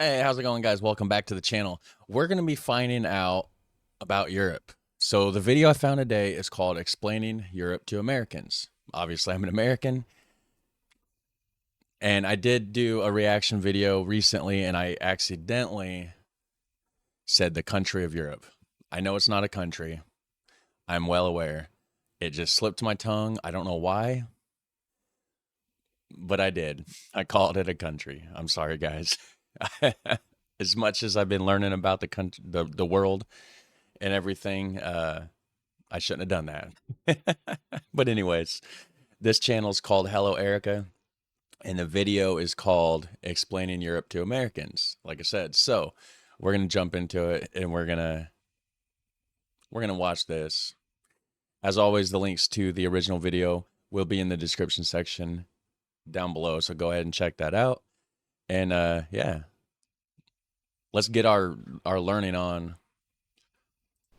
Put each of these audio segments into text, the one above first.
Hey, how's it going, guys? Welcome back to the channel. We're going to be finding out about Europe. So the video I found today is called Explaining Europe to Americans. Obviously, I'm an American, and I did do a reaction video recently, and I accidentally said the country of Europe. I know it's not a country. I'm well aware. It just slipped my tongue. I don't know why, but I did. I called it a country. I'm sorry, guys. As much as I've been learning about the country, the world, and everything, I shouldn't have done that. But anyways, this channel is called Hello Erica, and the video is called Explaining Europe to Americans, like I said. So we're gonna jump into it, and we're gonna watch this. As always, the links to the original video will be in the description section down below, so go ahead and check that out. And yeah, let's get our learning on.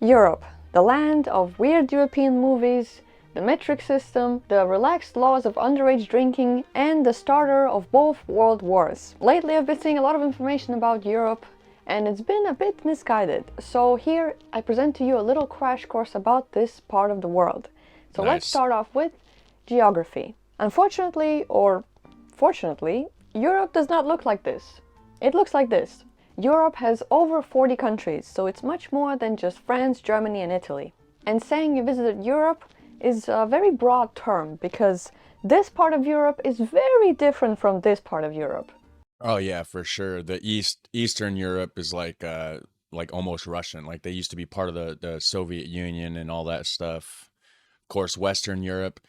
Europe, the land of weird European movies, the metric system, the relaxed laws of underage drinking, and the starter of both world wars. Lately I've been seeing a lot of information about Europe, and it's been a bit misguided. So here I present to you a little crash course about this part of the world. So let's start off with geography. Unfortunately, or fortunately, Europe does not look like this. It looks like this. Europe has over 40 countries, so it's much more than just France, Germany, and Italy. And saying you visited Europe is a very broad term because this part of Europe is very different from this part of Europe. Oh yeah, for sure. The Eastern Europe is like almost Russian. Like they used to be part of the Soviet Union and all that stuff. Of course, Western Europe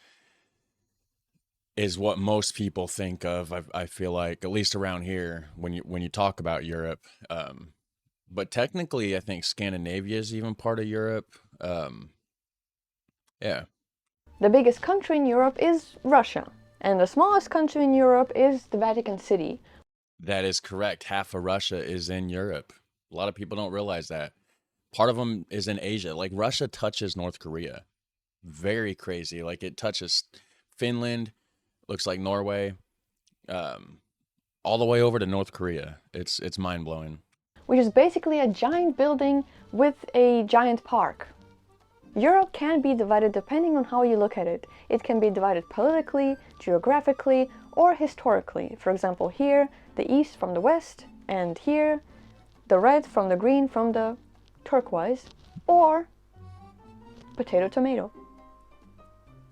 is what most people think of. I feel like, at least around here, when you talk about Europe. But technically, I think Scandinavia is even part of Europe. Yeah. The biggest country in Europe is Russia, and the smallest country in Europe is the Vatican City. That is correct. Half of Russia is in Europe. A lot of people don't realize that. Part of them is in Asia. Like Russia touches North Korea. Very crazy. Like it touches Finland, looks like Norway, all the way over to North Korea. It's mind blowing. Which is basically a giant building with a giant park. Europe can be divided depending on how you look at it. It can be divided politically, geographically, or historically. For example, here, the east from the west, and here, the red from the green from the turquoise, or potato-tomato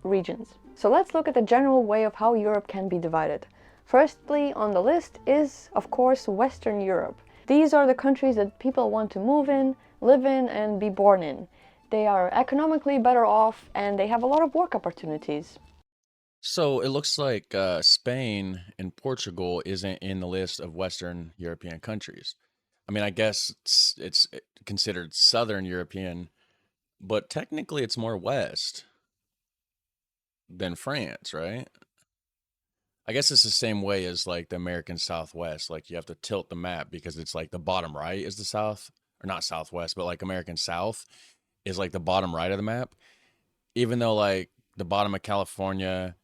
regions. So let's look at the general way of how Europe can be divided. Firstly on the list is, of course, Western Europe. These are the countries that people want to move in, live in, and be born in. They are economically better off, and they have a lot of work opportunities. So it looks like Spain and Portugal isn't in the list of Western European countries. I mean, I guess it's considered Southern European, but technically it's more West than France, right? I guess it's the same way as like the American Southwest. Like you have to tilt the map because it's like the bottom right is the South, or not Southwest, but like American South is like the bottom right of the map. Even though like the bottom of California,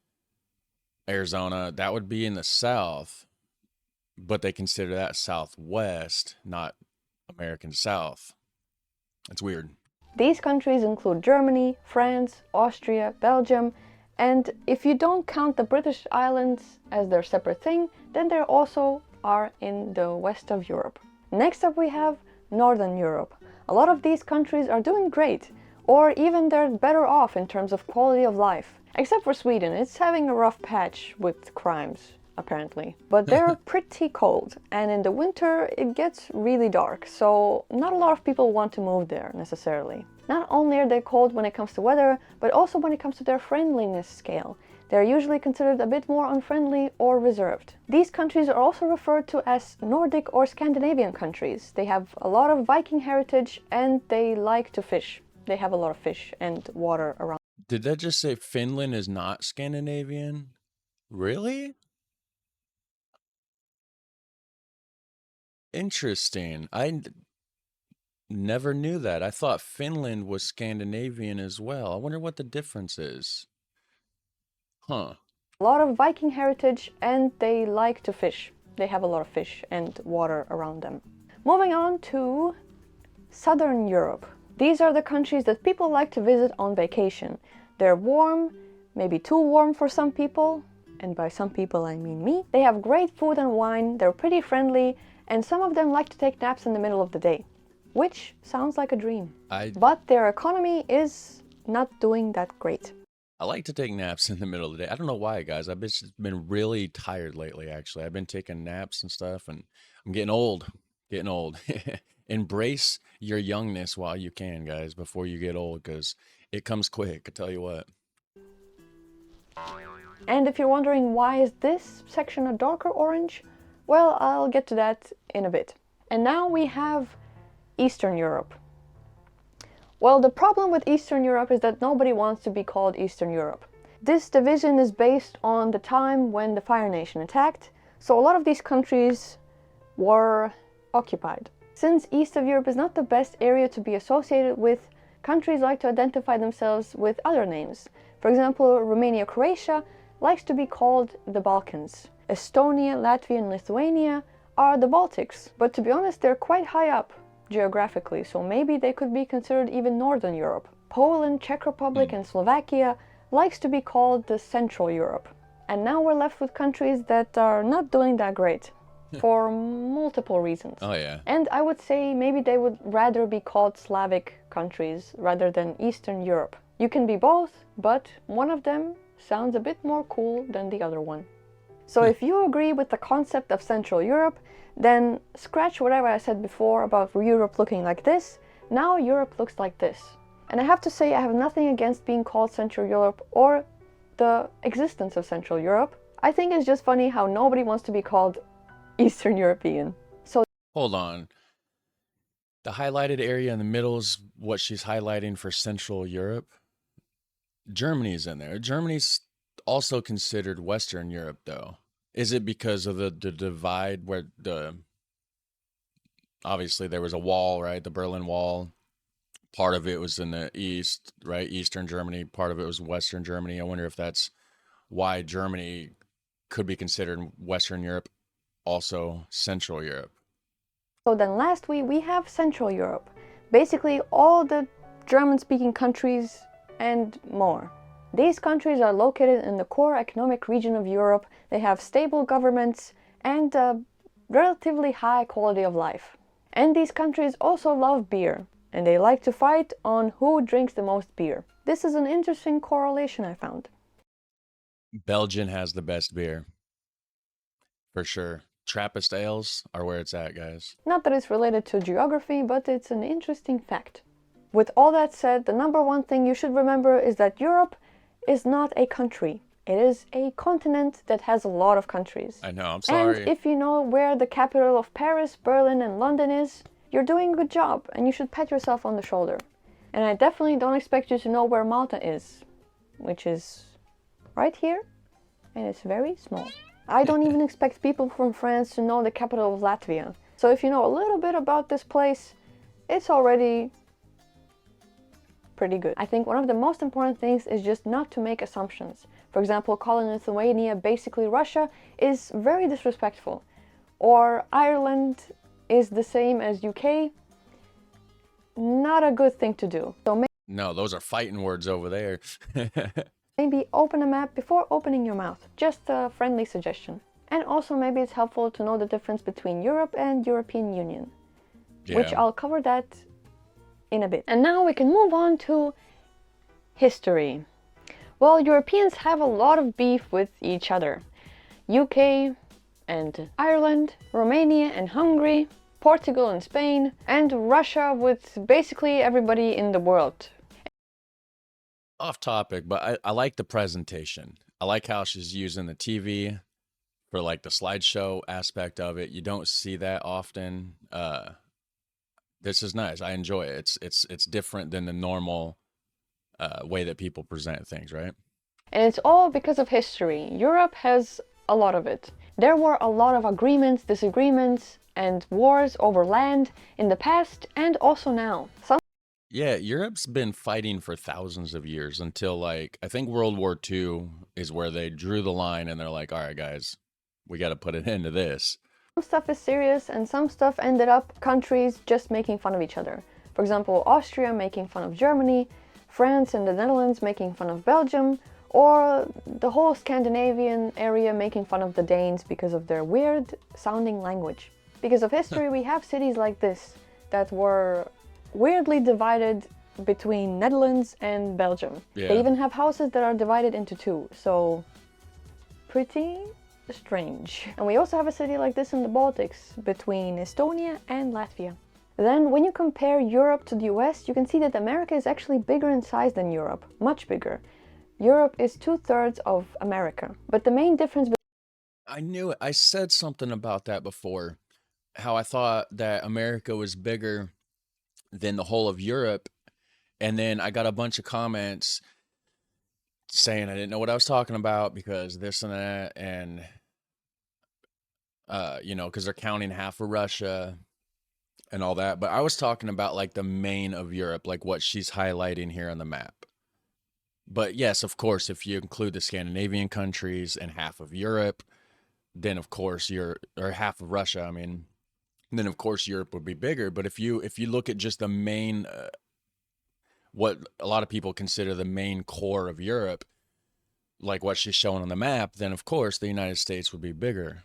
Arizona, that would be in the South, but they consider that Southwest, not American South. It's weird. These countries include Germany, France, Austria, Belgium, and if you don't count the British Islands as their separate thing, then they also are in the west of Europe. Next up we have Northern Europe. A lot of these countries are doing great, or even they're better off in terms of quality of life. Except for Sweden, it's having a rough patch with crimes, apparently. But they're pretty cold, and in the winter it gets really dark, so not a lot of people want to move there necessarily. Not only are they cold when it comes to weather, but also when it comes to their friendliness scale. They're usually considered a bit more unfriendly or reserved. These countries are also referred to as Nordic or Scandinavian countries. They have a lot of Viking heritage and they like to fish. They have a lot of fish and water around. Did that just say Finland is not Scandinavian? Really? Interesting. Never knew that. I thought Finland was Scandinavian as well. I wonder what the difference is. Huh. A lot of Viking heritage and they like to fish. they have a lot of fish and water around them. Moving on to Southern Europe. These are the countries that people like to visit on vacation. They're warm, maybe too warm for some people, and by some people I mean me. They have great food and wine, they're pretty friendly, and some of them like to take naps in the middle of the day, which sounds like a dream. But their economy is not doing that great. I like to take naps in the middle of the day. I don't know why, guys. I've been really tired lately, actually. I've been taking naps and stuff, and I'm getting old. Getting old. Embrace your youngness while you can, guys, before you get old, because it comes quick, I tell you what. And if you're wondering why is this section a darker orange, well, I'll get to that in a bit. And now we have Eastern Europe. Well, the problem with Eastern Europe is that nobody wants to be called Eastern Europe. This division is based on the time when the Fire Nation attacked, so a lot of these countries were occupied. Since East of Europe is not the best area to be associated with, countries like to identify themselves with other names. For example, Romania, Croatia likes to be called the Balkans. Estonia, Latvia and Lithuania are the Baltics, but to be honest, they're quite high up geographically, so maybe they could be considered even Northern Europe. Poland, Czech Republic and Slovakia likes to be called the Central Europe. And now we're left with countries that are not doing that great for multiple reasons. Oh yeah. And I would say maybe they would rather be called Slavic countries rather than Eastern Europe. You can be both, but one of them sounds a bit more cool than the other one. So if you agree with the concept of Central Europe, then scratch whatever I said before about Europe looking like this. Now Europe looks like this. And I have to say I have nothing against being called Central Europe or the existence of Central Europe. I think it's just funny how nobody wants to be called Eastern European. So hold on. The highlighted area in the middle is what she's highlighting for Central Europe. Germany's in there. Germany's also considered Western Europe, though. Is it because of the divide where obviously there was a wall, right? The Berlin Wall. Part of it was in the east, right? Eastern Germany. Part of it was Western Germany. I wonder if that's why Germany could be considered Western Europe, also Central Europe. So then lastly, we have Central Europe. Basically all the German-speaking countries and more. These countries are located in the core economic region of Europe. They have stable governments and a relatively high quality of life. And these countries also love beer, and they like to fight on who drinks the most beer. This is an interesting correlation I found. Belgium has the best beer, for sure. Trappist ales are where it's at, guys. Not that it's related to geography, but it's an interesting fact. With all that said, the number one thing you should remember is that Europe is not a country. It is a continent that has a lot of countries. I know, I'm sorry. And if you know where the capital of Paris, Berlin and London is, you're doing a good job and you should pat yourself on the shoulder. And I definitely don't expect you to know where Malta is, which is right here, and it's very small. I don't even expect people from France to know the capital of Latvia. So if you know a little bit about this place, it's already pretty good. I think one of the most important things is just not to make assumptions. For example, calling Lithuania basically Russia is very disrespectful. Or Ireland is the same as UK. Not a good thing to do. So no, those are fighting words over there. maybe open a map before opening your mouth. Just a friendly suggestion. And also maybe it's helpful to know the difference between Europe and European Union. Yeah. Which I'll cover that in a bit. And now we can move on to history. Well, Europeans have a lot of beef with each other. UK and Ireland, Romania and Hungary, Portugal and Spain, and Russia with basically everybody in the world. Off topic, but I like the presentation. I like how she's using the TV for like the slideshow aspect of it. You don't see that often. This is nice. I enjoy it. It's different than the normal way that people present things, right? And it's all because of history. Europe has a lot of it. There were a lot of agreements, disagreements, and wars over land in the past and also now. Yeah, Europe's been fighting for thousands of years until like, I think World War II is where they drew the line and they're like, all right, guys, we got to put an end to this. Some stuff is serious and some stuff ended up countries just making fun of each other. For example, Austria making fun of Germany, France and the Netherlands making fun of Belgium, or the whole Scandinavian area making fun of the Danes because of their weird sounding language. Because of history, we have cities like this that were weirdly divided between Netherlands and Belgium. Yeah. They even have houses that are divided into two, so pretty strange. And we also have a city like this in the Baltics between Estonia and Latvia. Then when you compare Europe to the US, you can see that America is actually bigger in size than Europe, much bigger. Europe is 2/3 of America. But the main difference I knew it. I said something about that before. How I thought that America was bigger than the whole of Europe. And then I got a bunch of comments saying I didn't know what I was talking about because this and that. And, because they're counting half of Russia and all that. But I was talking about like the main of Europe, like what she's highlighting here on the map. But yes, of course, if you include the Scandinavian countries and half of Europe, then of course or half of Russia, I mean, then of course Europe would be bigger. But if you look at just the main, what a lot of people consider the main core of Europe, like what she's showing on the map, then of course the United States would be bigger.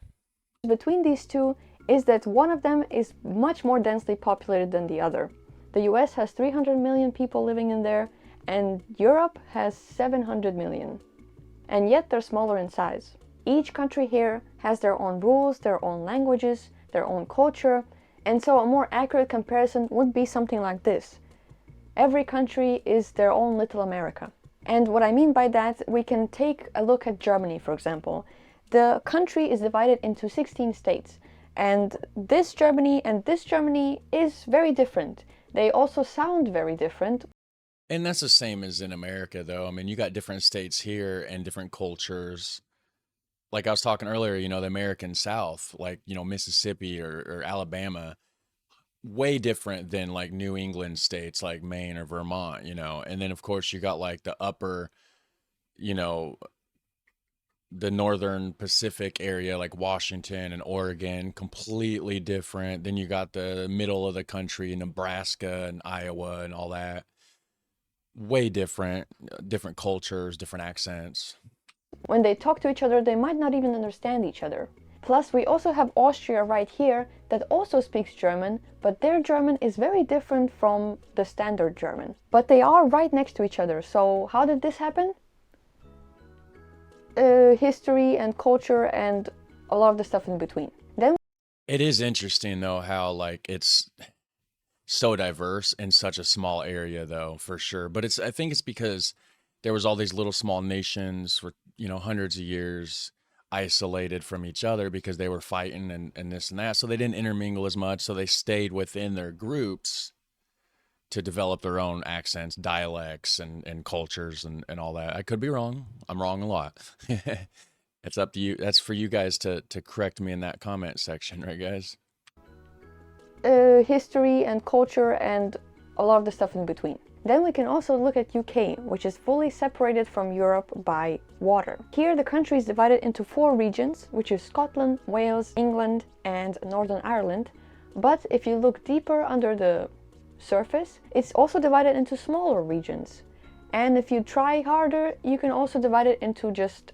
between these two is that one of them is much more densely populated than the other. The US has 300 million people living in there, and Europe has 700 million. And yet they're smaller in size. Each country here has their own rules, their own languages, their own culture, and so a more accurate comparison would be something like this. Every country is their own little America. And what I mean by that, we can take a look at Germany, for example. The country is divided into 16 states, and this Germany is very different. They also sound very different. And that's the same as in America, though. I mean, you got different states here and different cultures. Like I was talking earlier, the American South, like, Mississippi or Alabama, way different than like New England states like Maine or Vermont, And then, of course, you got like the upper, you know, the northern Pacific area, like Washington and Oregon, completely different. Then you got the middle of the country, Nebraska and Iowa and all that. Way different, different cultures, different accents. When they talk to each other, they might not even understand each other. Plus, we also have Austria right here that also speaks German, but their German is very different from the standard German. But they are right next to each other, so how did this happen? History and culture and a lot of the stuff in between. Then It is interesting though how like it's so diverse in such a small area though, for sure. But I think it's because there was all these little small nations for, hundreds of years isolated from each other because they were fighting and this and that. So they didn't intermingle as much. So they stayed within their groups to develop their own accents, dialects, and cultures and all that. I could be wrong. I'm wrong a lot. It's up to you. That's for you guys to correct me in that comment section, right, guys? history and culture and a lot of the stuff in between. Then we can also look at UK, which is fully separated from Europe by water. Here the country is divided into 4 regions, which is Scotland, Wales, England and Northern Ireland. But if you look deeper under the surface, it's also divided into smaller regions. And if you try harder, you can also divide it into just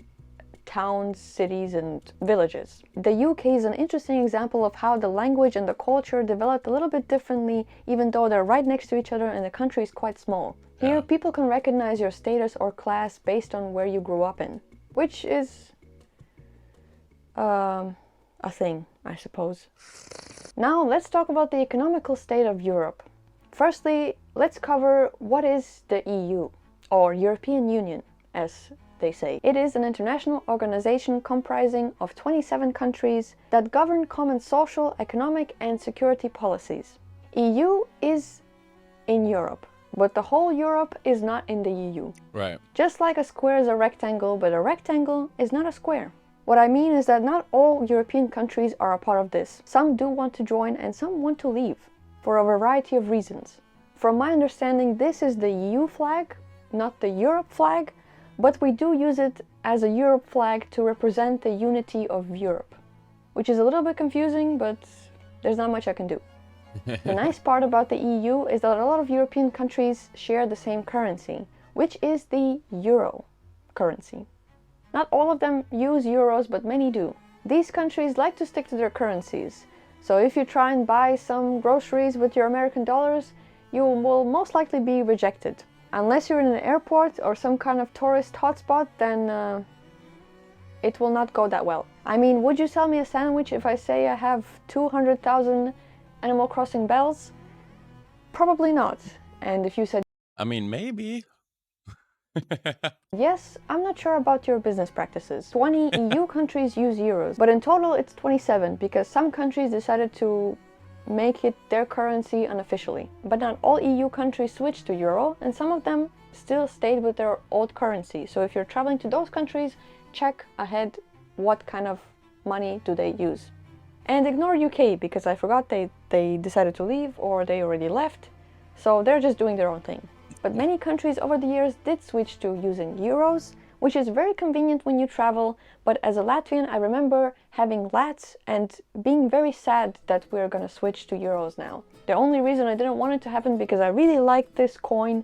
towns, cities and villages. The UK is an interesting example of how the language and the culture developed a little bit differently, even though they're right next to each other and the country is quite small. Here, people can recognize your status or class based on where you grew up in, which is a thing, I suppose. Now, let's talk about the economical state of Europe. Firstly, let's cover what is the EU, or European Union, as they say. It is an international organization comprising of 27 countries that govern common social, economic and security policies. EU is in Europe, but the whole Europe is not in the EU. Right. Just like a square is a rectangle, but a rectangle is not a square. What I mean is that not all European countries are a part of this. Some do want to join and some want to leave, for a variety of reasons. From my understanding, this is the EU flag, not the Europe flag, but we do use it as a Europe flag to represent the unity of Europe, which is a little bit confusing, but there's not much I can do. The nice part about the EU is that a lot of European countries share the same currency, which is the euro currency. Not all of them use euros, but many do. These countries like to stick to their currencies, so if you try and buy some groceries with your American dollars, you will most likely be rejected. Unless you're in an airport or some kind of tourist hotspot, then it will not go that well. I mean, would you sell me a sandwich if I say I have 200,000 Animal Crossing bells? Probably not. And if you said, I mean, maybe. yes, I'm not sure about your business practices. 20 EU countries use euros, but in total it's 27 because some countries decided to make it their currency unofficially. But not all EU countries switched to euro, and some of them still stayed with their old currency. So if you're traveling to those countries, check ahead what kind of money do they use. And ignore UK, because I forgot they decided to leave or they already left, so they're just doing their own thing. But many countries over the years did switch to using euros, which is very convenient when you travel, but as a Latvian I remember having lats and being very sad that we're gonna switch to euros now. The only reason I didn't want it to happen because I really liked this coin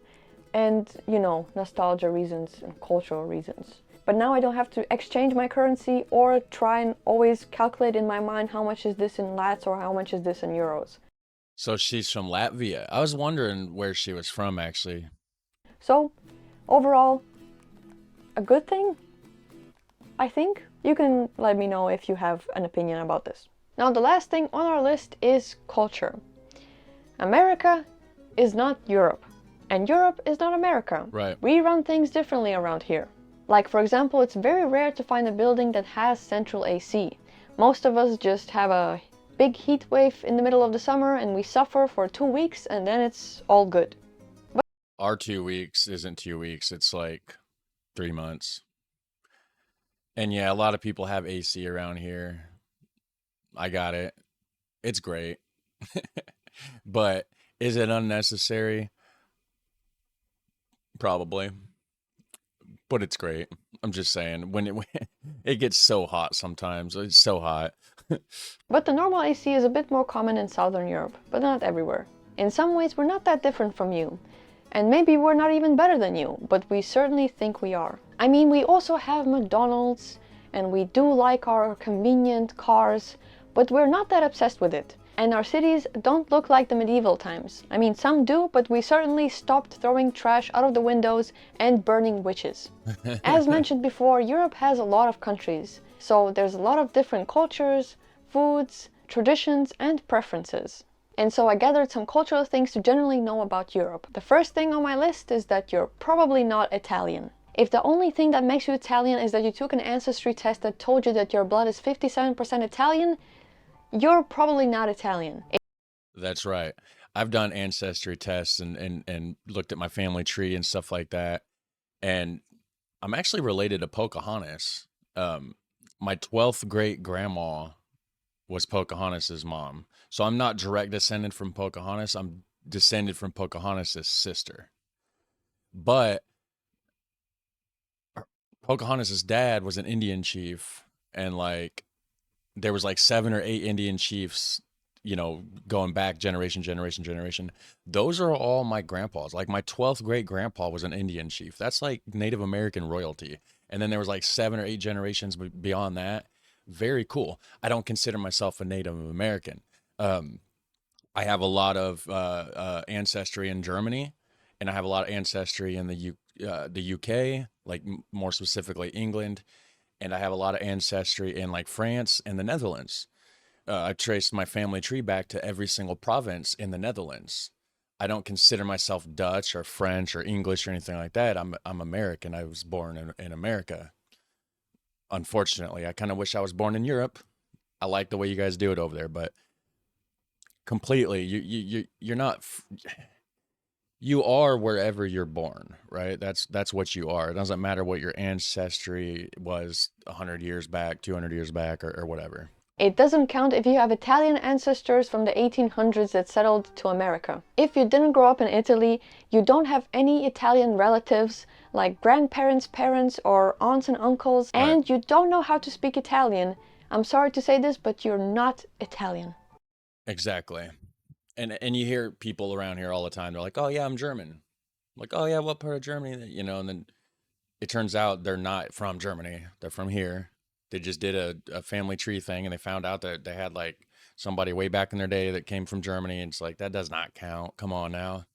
and, you know, nostalgia reasons and cultural reasons. But now I don't have to exchange my currency or try and always calculate in my mind how much is this in lats or how much is this in euros. So she's from Latvia. I was wondering where she was from, actually. So, overall, a good thing, I think. You can let me know if you have an opinion about this. Now, the last thing on our list is culture. America is not Europe, and Europe is not America. Right. We run things differently around here. Like, for example, it's very rare to find a building that has central AC. Most of us just have a big heat wave in the middle of the summer and we suffer for 2 weeks and then it's all good. Our 2 weeks isn't 2 weeks, it's like 3 months. And yeah, a lot of people have AC around here. I got it. It's great. But is it unnecessary? Probably. But it's great. I'm just saying, when it gets so hot sometimes. It's so hot. But the normal AC is a bit more common in Southern Europe, but not everywhere. In some ways, we're not that different from you. And maybe we're not even better than you, but we certainly think we are. I mean, we also have McDonald's, and we do like our convenient cars, but we're not that obsessed with it. And our cities don't look like the medieval times. I mean, some do, but we certainly stopped throwing trash out of the windows and burning witches. As mentioned before, Europe has a lot of countries, so there's a lot of different cultures, foods, traditions, and preferences. And so I gathered some cultural things to generally know about Europe. The first thing on my list is that you're probably not Italian. If the only thing that makes you Italian is that you took an ancestry test that told you that your blood is 57% Italian, you're probably not Italian. That's right. I've done ancestry tests and looked at my family tree and stuff like that. And I'm actually related to Pocahontas. My 12th great grandma was Pocahontas's mom. So I'm not direct descendant from Pocahontas. I'm descended from Pocahontas's sister. But Pocahontas's dad was an Indian chief, and like there was like 7 or 8 Indian chiefs, you know, going back generation. Those are all my grandpas. Like my 12th great grandpa was an Indian chief. That's like Native American royalty. And then there was like 7 or 8 generations beyond that. Very cool. I don't consider myself a Native American. I have a lot of ancestry in Germany, and I have a lot of ancestry in the UK, like more specifically England, and I have a lot of ancestry in like France and the Netherlands. I traced my family tree back to every single province in the Netherlands. I don't consider myself Dutch or French or English or anything like that. I'm American. I was born in America. Unfortunately, I kind of wish I was born in Europe. I like the way you guys do it over there, but completely, you're not. You are wherever you're born, right? That's what you are. It doesn't matter what your ancestry was 100 years back, 200 years back, or whatever. It doesn't count if you have Italian ancestors from the 1800s that settled to America. If you didn't grow up in Italy, you don't have any Italian relatives like grandparents, parents, or aunts and uncles, Right. and you don't know how to speak Italian I'm sorry to say this, but you're not Italian. Exactly. And you hear people around here all the time. They're like, "Oh yeah, I'm German." I'm like, "Oh yeah, what part of Germany?" You know, and then it turns out they're not from Germany. They're from here. They just did a family tree thing and they found out that they had like somebody way back in their day that came from Germany. And it's like, that does not count. Come on now.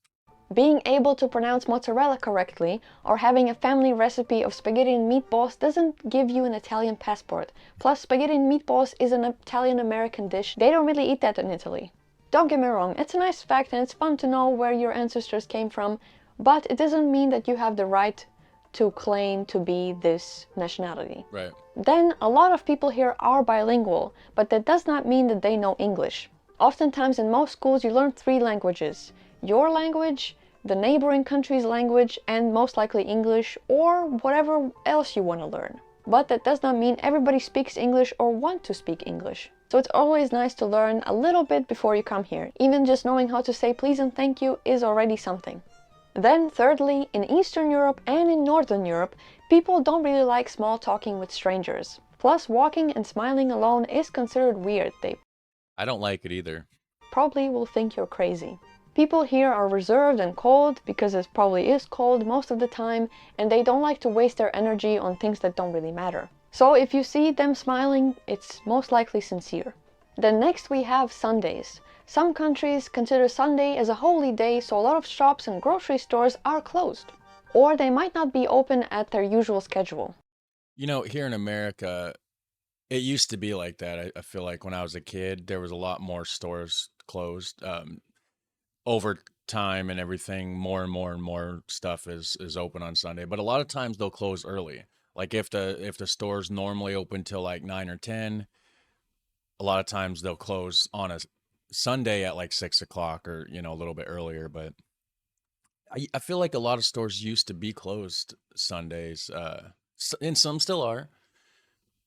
Being able to pronounce mozzarella correctly or having a family recipe of spaghetti and meatballs doesn't give you an Italian passport. Plus, spaghetti and meatballs is an Italian-American dish. They don't really eat that in Italy. Don't get me wrong, it's a nice fact and it's fun to know where your ancestors came from, but it doesn't mean that you have the right to claim to be this nationality. Right. Then, a lot of people here are bilingual, but that does not mean that they know English. Oftentimes in most schools you learn 3 languages. Your language, the neighboring country's language, and most likely English or whatever else you want to learn. But that does not mean everybody speaks English or want to speak English. So it's always nice to learn a little bit before you come here. Even just knowing how to say please and thank you is already something. Then thirdly, in Eastern Europe and in Northern Europe, people don't really like small talking with strangers. Plus, walking and smiling alone is considered weird. They I don't like it either. probably will think you're crazy. People here are reserved and cold because it probably is cold most of the time, and they don't like to waste their energy on things that don't really matter. So if you see them smiling, it's most likely sincere. Then next we have Sundays. Some countries consider Sunday as a holy day, so a lot of shops and grocery stores are closed. Or they might not be open at their usual schedule. You know, here in America, it used to be like that. I feel like when I was a kid, there was a lot more stores closed. Over time and everything, more and more and more stuff is open on Sunday. But a lot of times they'll close early. Like if the stores normally open till like 9 or 10, a lot of times they'll close on a Sunday at like 6 o'clock or a little bit earlier. But I feel like a lot of stores used to be closed Sundays, and some still are.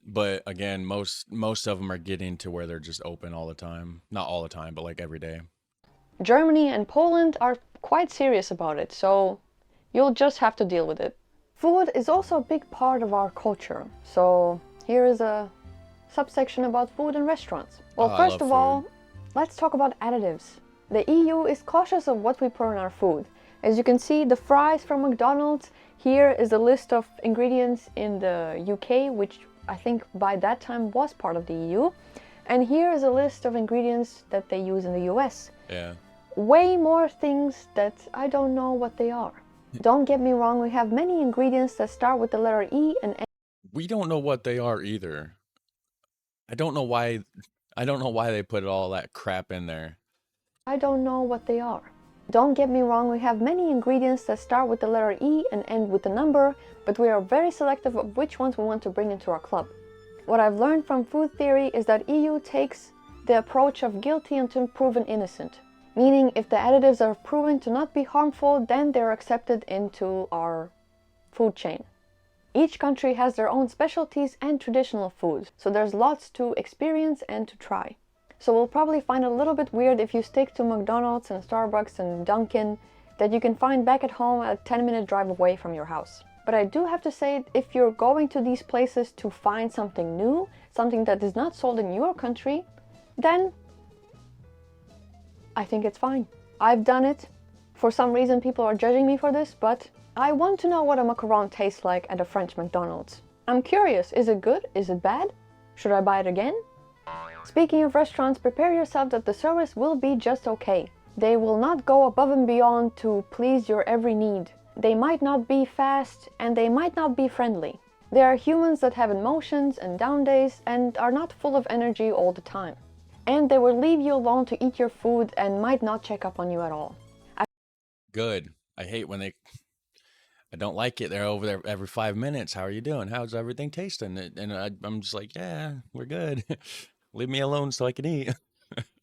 But again, most of them are getting to where they're just open all the time. Not all the time, but like every day. Germany and Poland are quite serious about it, so you'll just have to deal with it. Food is also a big part of our culture, so here is a subsection about food and restaurants. Well, Oh, I first love of all, food. let's talk about additives. The EU is cautious of what we put in our food. As you can see, the fries from McDonald's, here is a list of ingredients in the UK, which I think by that time was part of the EU. And here is a list of ingredients that they use in the US. Yeah. Way more things that I don't know what they are. Don't get me wrong, we have many ingredients that start with the letter E and We don't know what they are either. I don't know why I don't know why they put all that crap in there. I don't know what they are. Don't get me wrong, we have many ingredients that start with the letter E and end with a number, but we are very selective of which ones we want to bring into our club. What I've learned from food theory is that EU takes the approach of guilty until proven innocent. Meaning, if the additives are proven to not be harmful, then they're accepted into our food chain. Each country has their own specialties and traditional foods, so there's lots to experience and to try. So we'll probably find it a little bit weird if you stick to McDonald's and Starbucks and Dunkin' that you can find back at home a 10-minute drive away from your house. But I do have to say, if you're going to these places to find something new, something that is not sold in your country, then I think it's fine. I've done it. For some reason people are judging me for this, but I want to know what a macaron tastes like at a French McDonald's. I'm curious, is it good? Is it bad? Should I buy it again? Speaking of restaurants, prepare yourself that the service will be just okay. They will not go above and beyond to please your every need. They might not be fast and they might not be friendly. They are humans that have emotions and down days and are not full of energy all the time. And they will leave you alone to eat your food and might not check up on you at all. Good. I hate when I don't like it. They're over there every 5 minutes. How are you doing? How's everything tasting? And I'm just like, yeah, we're good. Leave me alone so I can eat.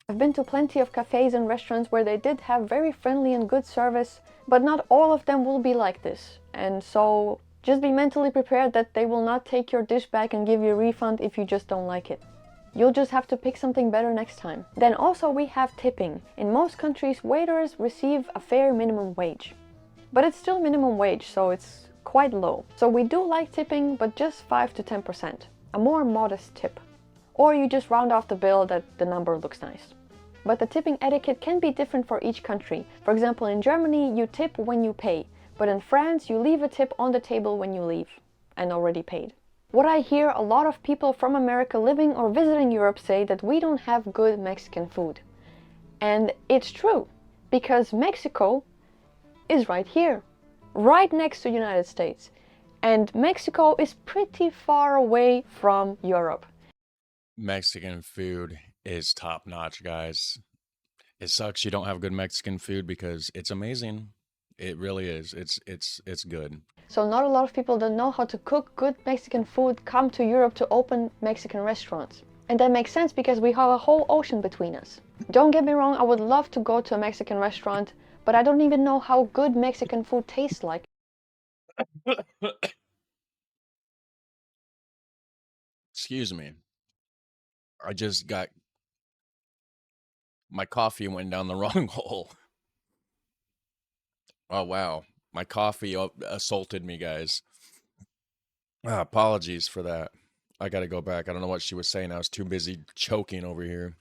I've been to plenty of cafes and restaurants where they did have very friendly and good service, but not all of them will be like this. And so just be mentally prepared that they will not take your dish back and give you a refund if you just don't like it. You'll just have to pick something better next time. Then also we have tipping. In most countries, waiters receive a fair minimum wage. But it's still minimum wage, so it's quite low. So we do like tipping, but just 5 to 10%. A more modest tip. or you just round off the bill that the number looks nice. But the tipping etiquette can be different for each country. For example, in Germany, you tip when you pay, but in France, you leave a tip on the table when you leave and already paid. What I hear a lot of people from America living or visiting Europe say that we don't have good Mexican food. And it's true, because Mexico is right here, right next to the United States. And Mexico is pretty far away from Europe. Mexican food is top notch, guys. It sucks you don't have good Mexican food because it's amazing. It really is. It's good. So not a lot of people that know how to cook good Mexican food come to Europe to open Mexican restaurants. And that makes sense because we have a whole ocean between us. Don't get me wrong, I would love to go to a Mexican restaurant, but I don't even know how good Mexican food tastes like. Excuse me. I just got my coffee went down the wrong hole. Oh wow. My coffee assaulted me, guys. Apologies for that. I gotta go back. I don't know what she was saying. I was too busy choking over here.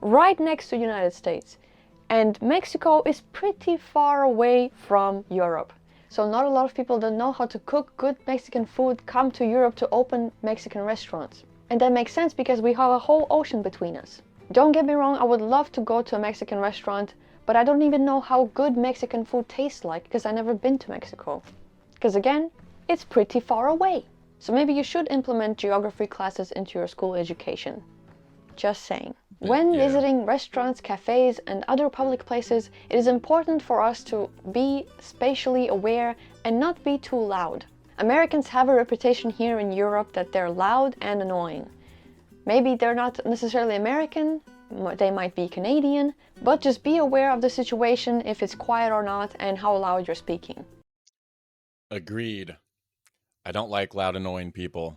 Right next to the United States. And Mexico is pretty far away from Europe. So not a lot of people that know how to cook good Mexican food come to Europe to open Mexican restaurants. And that makes sense because we have a whole ocean between us. Don't get me wrong, I would love to go to a Mexican restaurant, but I don't even know how good Mexican food tastes like because I've never been to Mexico. Because again, it's pretty far away. So maybe you should implement geography classes into your school education. Just saying. When visiting restaurants, cafes, and other public places, it is important for us to be spatially aware and not be too loud. Americans have a reputation here in Europe that they're loud and annoying. Maybe they're not necessarily American, they might be Canadian, but just be aware of the situation, if it's quiet or not, and how loud you're speaking. Agreed. I don't like loud, annoying people.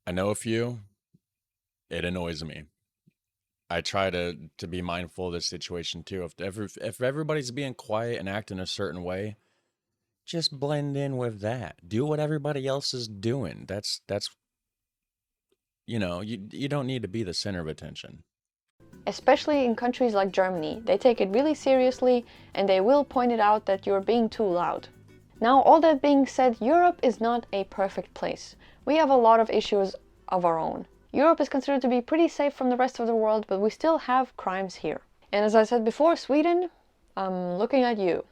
I know a few. It annoys me. I try to be mindful of this situation too. If everybody's being quiet and acting a certain way, just blend in with that. Do what everybody else is doing. That's you don't need to be the center of attention. Especially in countries like Germany, they take it really seriously and they will point it out that you're being too loud. Now, all that being said, Europe is not a perfect place. We have a lot of issues of our own. Europe is considered to be pretty safe from the rest of the world, but we still have crimes here. And as I said before, Sweden, I'm looking at you.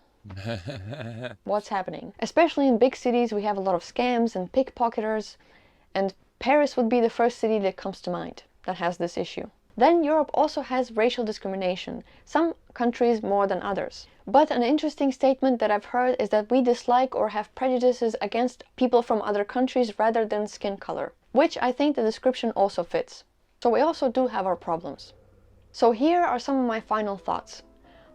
What's happening? Especially in big cities, we have a lot of scams and pickpocketers, and Paris would be the first city that comes to mind that has this issue. Then Europe also has racial discrimination, some countries more than others. But an interesting statement that I've heard is that we dislike or have prejudices against people from other countries rather than skin color, which I think the description also fits. So we also do have our problems. So here are some of my final thoughts.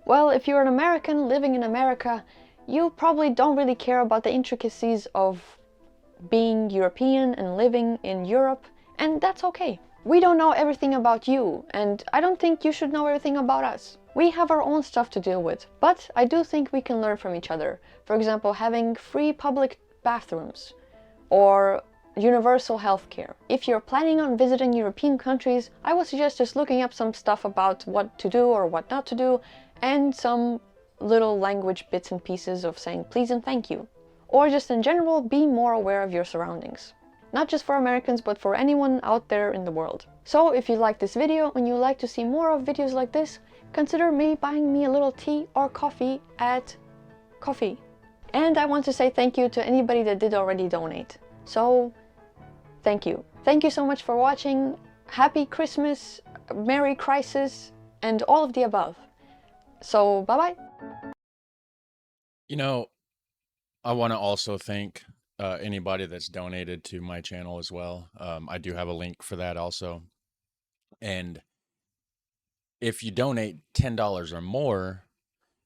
Well, if you're an American living in America, you probably don't really care about the intricacies of being European and living in Europe, and that's okay. We don't know everything about you, and I don't think you should know everything about us. We have our own stuff to deal with, but I do think we can learn from each other. For example, having free public bathrooms, or universal healthcare. If you're planning on visiting European countries, I would suggest just looking up some stuff about what to do or what not to do, and some little language bits and pieces of saying please and thank you. Or just in general, be more aware of your surroundings. Not just for Americans, but for anyone out there in the world. So if you like this video and you like to see more of videos like this, consider maybe buying me a little tea or coffee at Coffee. And I want to say thank you to anybody that did already donate. So, thank you. Thank you so much for watching. Happy Christmas, Merry Crisis, and all of the above. So, bye-bye. I want to also thank anybody that's donated to my channel as well. I do have a link for that also. And if you donate $10 or more,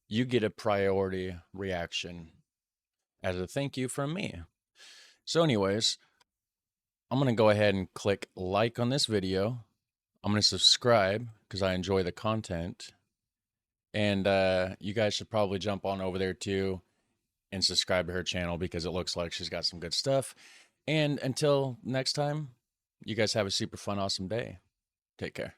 you get a priority reaction as a thank you from me. So anyways, I'm going to go ahead and click like on this video. I'm going to subscribe because I enjoy the content. And you guys should probably jump on over there too and subscribe to her channel because it looks like she's got some good stuff. And until next time, You guys have a super fun, awesome day. Take care.